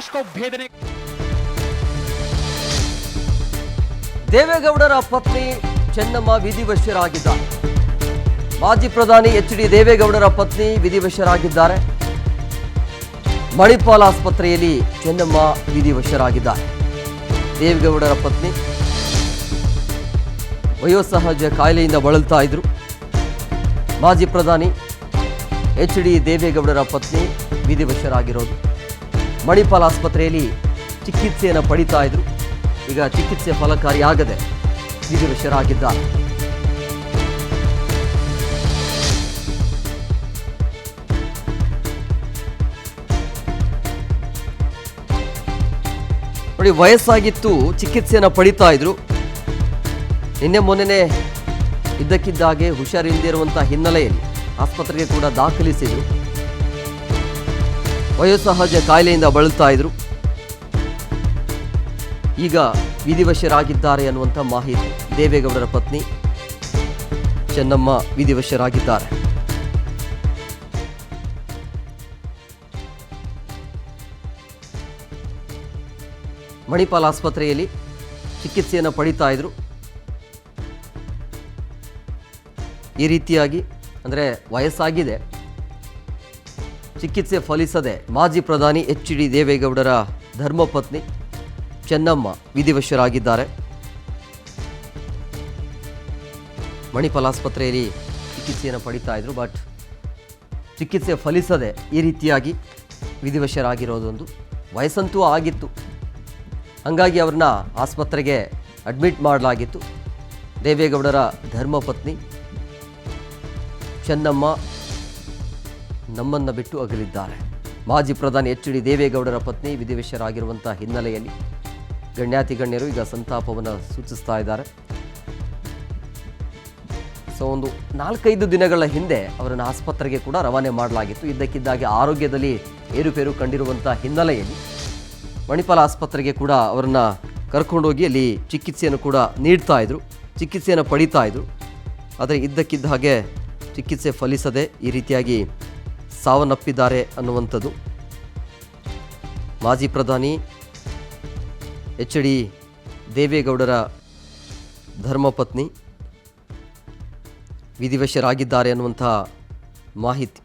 लाश को भेदने। ದೇವೇಗೌಡರ ಪತ್ನಿ ಚೆನ್ನಮ್ಮ ವಿಧಿವಶರಾಗಿದ್ದಾರೆ. ಮಾಜಿ ಪ್ರಧಾನಿ ಎಚ್.ಡಿ. ದೇವೇಗೌಡರ ಪತ್ನಿ ವಿಧಿವಶರಾಗಿದ್ದಾರೆ. ಮಣಿಪಾಲ್ ಆಸ್ಪತ್ರೆಯಲ್ಲಿ ಚೆನ್ನಮ್ಮ ವಿಧಿವಶರಾಗಿದ್ದಾರೆ. ದೇವೇಗೌಡರ ಪತ್ನಿ ವಯೋಸಹಜ ಕಾಯಿಲೆಯಿಂದ ಬಳಲ್ತಾ ಇದ್ರು. ಮಾಜಿ ಪ್ರಧಾನಿ ಎಚ್.ಡಿ. ದೇವೇಗೌಡರ ಪತ್ನಿ ವಿಧಿವಶರಾಗಿರೋದು. ಮಣಿಪಾಲ್ ಆಸ್ಪತ್ರೆಯಲ್ಲಿ ಚಿಕಿತ್ಸೆಯನ್ನು ಪಡಿತಾ ಇದ್ರು. ಈಗ ಚಿಕಿತ್ಸೆ ಫಲಕಾರಿಯಾಗದೆ ವಿಧಿವಶರಾಗಿದ್ದಾರೆ. ನೋಡಿ, ವಯಸ್ಸಾಗಿತ್ತು, ಚಿಕಿತ್ಸೆಯನ್ನು ಪಡಿತಾ ಇದ್ರು. ನಿನ್ನೆ ಮೊನ್ನೆ ಇದ್ದಕ್ಕಿದ್ದಾಗೆ ಹುಷಾರಿಲ್ಲದಿರುವಂಥ ಹಿನ್ನೆಲೆಯಲ್ಲಿ ಆಸ್ಪತ್ರೆಗೆ ಕೂಡ ದಾಖಲಿಸಿದ್ರು. ವಯೋಸಹಜ ಕಾಯಿಲೆಯಿಂದ ಬಳಲ್ತಾ ಇದ್ರು. ಈಗ ವಿಧಿವಶರಾಗಿದ್ದಾರೆ ಅನ್ನುವಂಥ ಮಾಹಿತಿ. ದೇವೇಗೌಡರ ಪತ್ನಿ ಚೆನ್ನಮ್ಮ ವಿಧಿವಶರಾಗಿದ್ದಾರೆ. ಮಣಿಪಾಲ್ ಆಸ್ಪತ್ರೆಯಲ್ಲಿ ಚಿಕಿತ್ಸೆಯನ್ನು ಪಡಿತಾ ಇದ್ರು. ಈ ರೀತಿಯಾಗಿ ಅಂದರೆ ವಯಸ್ಸಾಗಿದೆ, ಚಿಕಿತ್ಸೆ ಫಲಿಸದೆ ಮಾಜಿ ಪ್ರಧಾನಿ ಎಚ್.ಡಿ. ದೇವೇಗೌಡರ ಧರ್ಮಪತ್ನಿ ಚೆನ್ನಮ್ಮ ವಿಧಿವಶರಾಗಿದ್ದಾರೆ. ಮಣಿಪಾಲ್ ಆಸ್ಪತ್ರೆಯಲ್ಲಿ ಚಿಕಿತ್ಸೆಯನ್ನು ಪಡಿತಾ ಇದ್ರು. ಬಟ್ ಚಿಕಿತ್ಸೆ ಫಲಿಸದೆ ಈ ರೀತಿಯಾಗಿ ವಿಧಿವಶರಾಗಿರೋದೊಂದು. ವಯಸ್ಸಂತೂ ಆಗಿತ್ತು, ಹಾಗಾಗಿ ಅವ್ರನ್ನ ಆಸ್ಪತ್ರೆಗೆ ಅಡ್ಮಿಟ್ ಮಾಡಲಾಗಿತ್ತು. ದೇವೇಗೌಡರ ಧರ್ಮಪತ್ನಿ ಚೆನ್ನಮ್ಮ ನಮ್ಮನ್ನು ಬಿಟ್ಟು ಅಗಲಿದ್ದಾರೆ. ಮಾಜಿ ಪ್ರಧಾನಿ ಎಚ್.ಡಿ. ದೇವೇಗೌಡರ ಪತ್ನಿ ವಿಧಿವಶರಾಗಿರುವಂಥ ಹಿನ್ನೆಲೆಯಲ್ಲಿ ಗಣ್ಯಾತಿ ಗಣ್ಯರು ಈಗ ಸಂತಾಪವನ್ನು ಸೂಚಿಸ್ತಾ ಇದ್ದಾರೆ. ಸೊ ಒಂದು 4-5 ದಿನಗಳ ಹಿಂದೆ ಅವರನ್ನು ಆಸ್ಪತ್ರೆಗೆ ಕೂಡ ರವಾನೆ ಮಾಡಲಾಗಿತ್ತು. ಇದ್ದಕ್ಕಿದ್ದಾಗೆ ಆರೋಗ್ಯದಲ್ಲಿ ಏರುಪೇರು ಕಂಡಿರುವಂಥ ಹಿನ್ನೆಲೆಯಲ್ಲಿ ಮಣಿಪಾಲ್ ಆಸ್ಪತ್ರೆಗೆ ಕೂಡ ಅವರನ್ನು ಕರ್ಕೊಂಡೋಗಿ ಅಲ್ಲಿ ಚಿಕಿತ್ಸೆಯನ್ನು ಕೂಡ ನೀಡ್ತಾ ಇದ್ರು, ಚಿಕಿತ್ಸೆಯನ್ನು ಪಡಿತಾ ಇದ್ರು. ಆದರೆ ಇದ್ದಕ್ಕಿದ್ದ ಹಾಗೆ ಚಿಕಿತ್ಸೆ ಫಲಿಸದೆ ಈ ರೀತಿಯಾಗಿ ಸಾವನ್ನಪ್ಪಿದ್ದಾರೆ ಅನ್ನುವಂಥದ್ದು. ಮಾಜಿ ಪ್ರಧಾನಿ ಎಚ್.ಡಿ. ದೇವೇಗೌಡರ ಧರ್ಮಪತ್ನಿ ವಿಧಿವಶರಾಗಿದ್ದಾರೆ ಅನ್ನುವಂಥ ಮಾಹಿತಿ.